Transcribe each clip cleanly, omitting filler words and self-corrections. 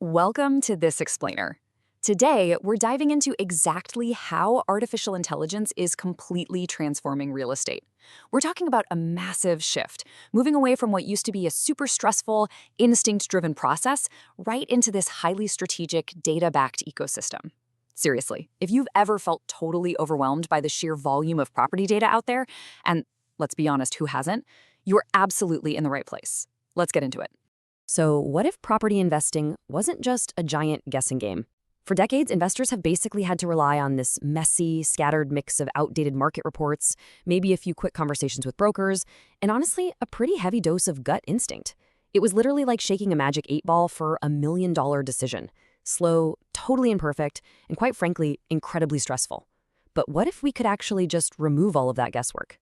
Welcome to This Explainer. Today, we're diving into exactly how artificial intelligence is completely transforming real estate. We're talking about a massive shift, moving away from what used to be a super stressful, instinct-driven process right into this highly strategic, data-backed ecosystem. Seriously, if you've ever felt totally overwhelmed by the sheer volume of property data out there, and let's be honest, who hasn't, you're absolutely in the right place. Let's get into it. So what if property investing wasn't just a giant guessing game? For decades, investors have basically had to rely on this messy, scattered mix of outdated market reports, maybe a few quick conversations with brokers, and honestly, a pretty heavy dose of gut instinct. It was literally like shaking a magic 8-ball for $1 million decision. Slow, totally imperfect, and quite frankly, incredibly stressful. But what if we could actually just remove all of that guesswork?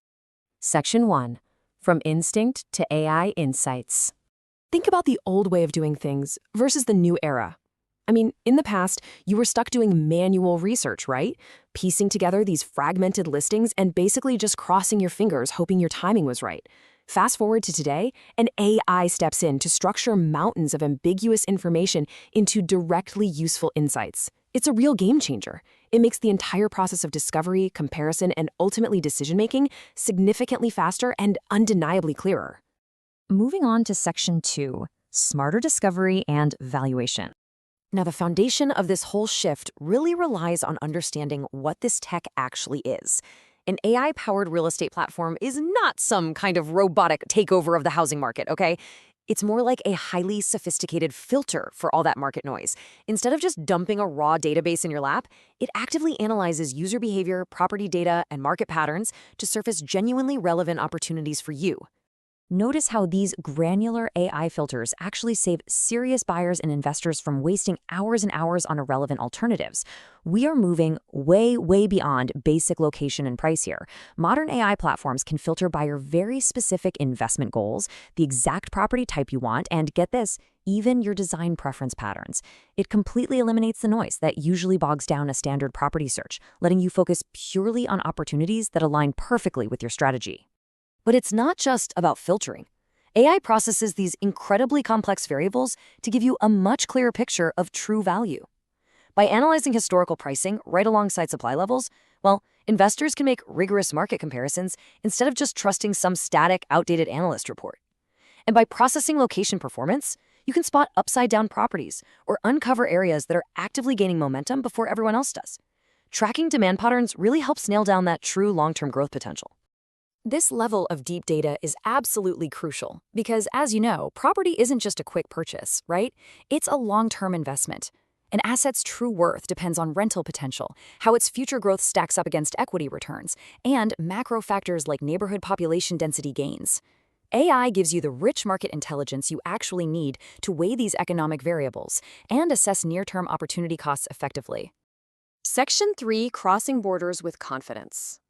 Section 1. From Instinct to AI Insights. Think about the old way of doing things versus the new era. I mean, in the past, you were stuck doing manual research, right? Piecing together these fragmented listings and basically just crossing your fingers hoping your timing was right. Fast forward to today, an AI steps in to structure mountains of ambiguous information into directly useful insights. It's a real game changer. It makes the entire process of discovery, comparison, and ultimately decision-making significantly faster and undeniably clearer. Moving on to Section 2, Smarter Discovery and Valuation. Now, the foundation of this whole shift really relies on understanding what this tech actually is. An AI-powered real estate platform is not some kind of robotic takeover of the housing market, okay? It's more like a highly sophisticated filter for all that market noise. Instead of just dumping a raw database in your lap, it actively analyzes user behavior, property data, and market patterns to surface genuinely relevant opportunities for you. Notice how these granular AI filters actually save serious buyers and investors from wasting hours and hours on irrelevant alternatives. We are moving way beyond basic location and price here. Modern AI platforms can filter by your very specific investment goals, the exact property type you want, and get this, even your design preference patterns. It completely eliminates the noise that usually bogs down a standard property search, letting you focus purely on opportunities that align perfectly with your strategy. But it's not just about filtering. AI processes these incredibly complex variables to give you a much clearer picture of true value. By analyzing historical pricing right alongside supply levels, well, investors can make rigorous market comparisons instead of just trusting some static, outdated analyst report. And by processing location performance, you can spot upside-down properties or uncover areas that are actively gaining momentum before everyone else does. Tracking demand patterns really helps nail down that true long-term growth potential. This level of deep data is absolutely crucial because, as you know, property isn't just a quick purchase, right? It's a long-term investment. An asset's true worth depends on rental potential, how its future growth stacks up against equity returns, and macro factors like neighborhood population density gains. AI gives you the rich market intelligence you actually need to weigh these economic variables and assess near-term opportunity costs effectively. Section 3, Crossing Borders with Confidence.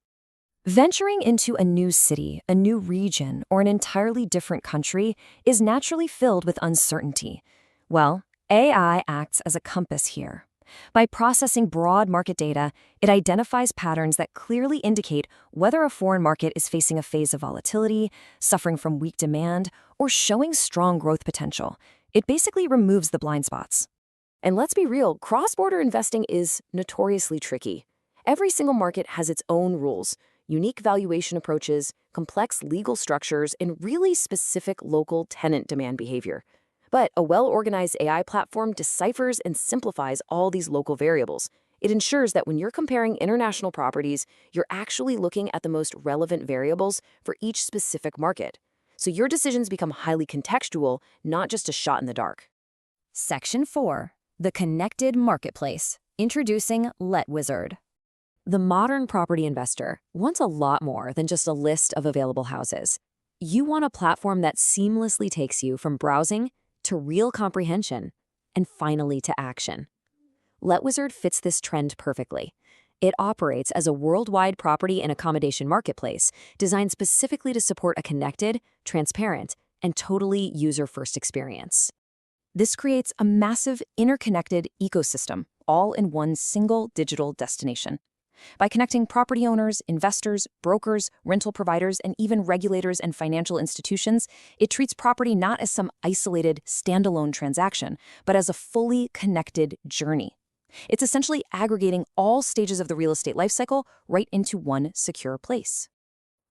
Venturing into a new city, a new region, or an entirely different country is naturally filled with uncertainty. Well, AI acts as a compass here. By processing broad market data, it identifies patterns that clearly indicate whether a foreign market is facing a phase of volatility, suffering from weak demand, or showing strong growth potential. It basically removes the blind spots. And let's be real, cross-border investing is notoriously tricky. Every single market has its own rules. Unique valuation approaches, complex legal structures, and really specific local tenant demand behavior. But a well-organized AI platform deciphers and simplifies all these local variables. It ensures that when you're comparing international properties, you're actually looking at the most relevant variables for each specific market. So your decisions become highly contextual, not just a shot in the dark. Section 4, The Connected Marketplace. Introducing letWizard. The modern property investor wants a lot more than just a list of available houses. You want a platform that seamlessly takes you from browsing to real comprehension and finally to action. letWizard fits this trend perfectly. It operates as a worldwide property and accommodation marketplace designed specifically to support a connected, transparent, and totally user-first experience. This creates a massive interconnected ecosystem, all in one single digital destination. By connecting property owners, investors, brokers, rental providers, and even regulators and financial institutions, it treats property not as some isolated, standalone transaction, but as a fully connected journey. It's essentially aggregating all stages of the real estate lifecycle right into one secure place.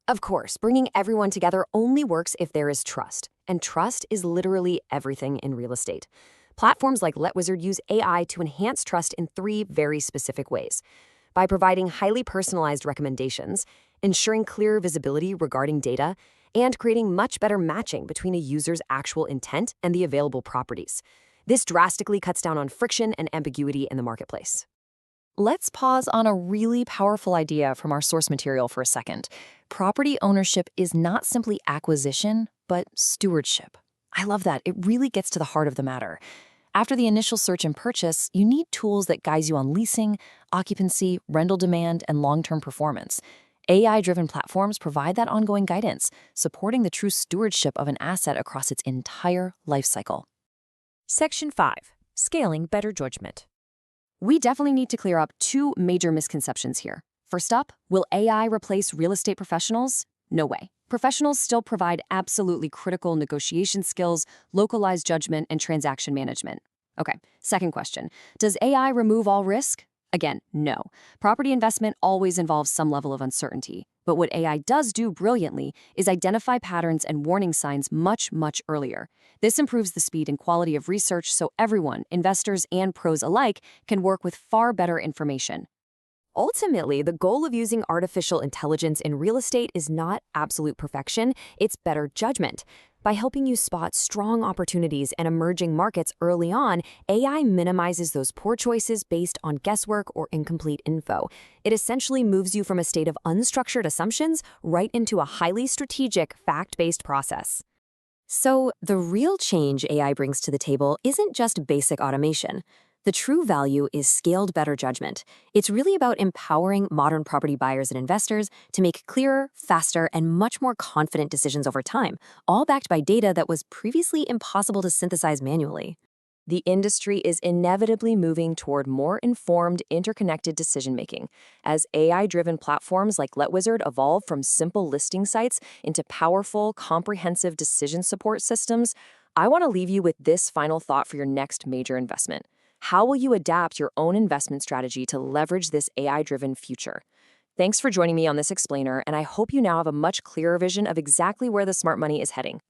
Of course, bringing everyone together only works if there is trust, and trust is literally everything in real estate. Platforms like letWizard use AI to enhance trust in 3 very specific ways. By providing highly personalized recommendations, ensuring clear visibility regarding data, and creating much better matching between a user's actual intent and the available properties. This drastically cuts down on friction and ambiguity in the marketplace. Let's pause on a really powerful idea from our source material for a second. Property ownership is not simply acquisition, but stewardship. I love that. It really gets to the heart of the matter. After the initial search and purchase, you need tools that guide you on leasing, occupancy, rental demand, and long-term performance. AI-driven platforms provide that ongoing guidance, supporting the true stewardship of an asset across its entire life cycle. Section 5. Scaling better judgment. We definitely need to clear up 2 major misconceptions here. First up, will AI replace real estate professionals? No way. Professionals still provide absolutely critical negotiation skills, localized judgment, and transaction management. Okay, second question. Does AI remove all risk? Again, no. Property investment always involves some level of uncertainty. But what AI does do brilliantly is identify patterns and warning signs much, much earlier. This improves the speed and quality of research so everyone, investors and pros alike, can work with far better information. Ultimately, the goal of using artificial intelligence in real estate is not absolute perfection, it's better judgment. By helping you spot strong opportunities and emerging markets early on, AI minimizes those poor choices based on guesswork or incomplete info. It essentially moves you from a state of unstructured assumptions right into a highly strategic, fact-based process. So, the real change AI brings to the table isn't just basic automation. The true value is scaled better judgment. It's really about empowering modern property buyers and investors to make clearer, faster, and much more confident decisions over time, all backed by data that was previously impossible to synthesize manually. The industry is inevitably moving toward more informed, interconnected decision-making. As AI-driven platforms like letWizard evolve from simple listing sites into powerful, comprehensive decision support systems, I want to leave you with this final thought for your next major investment. How will you adapt your own investment strategy to leverage this AI-driven future? Thanks for joining me on this explainer, and I hope you now have a much clearer vision of exactly where the smart money is heading.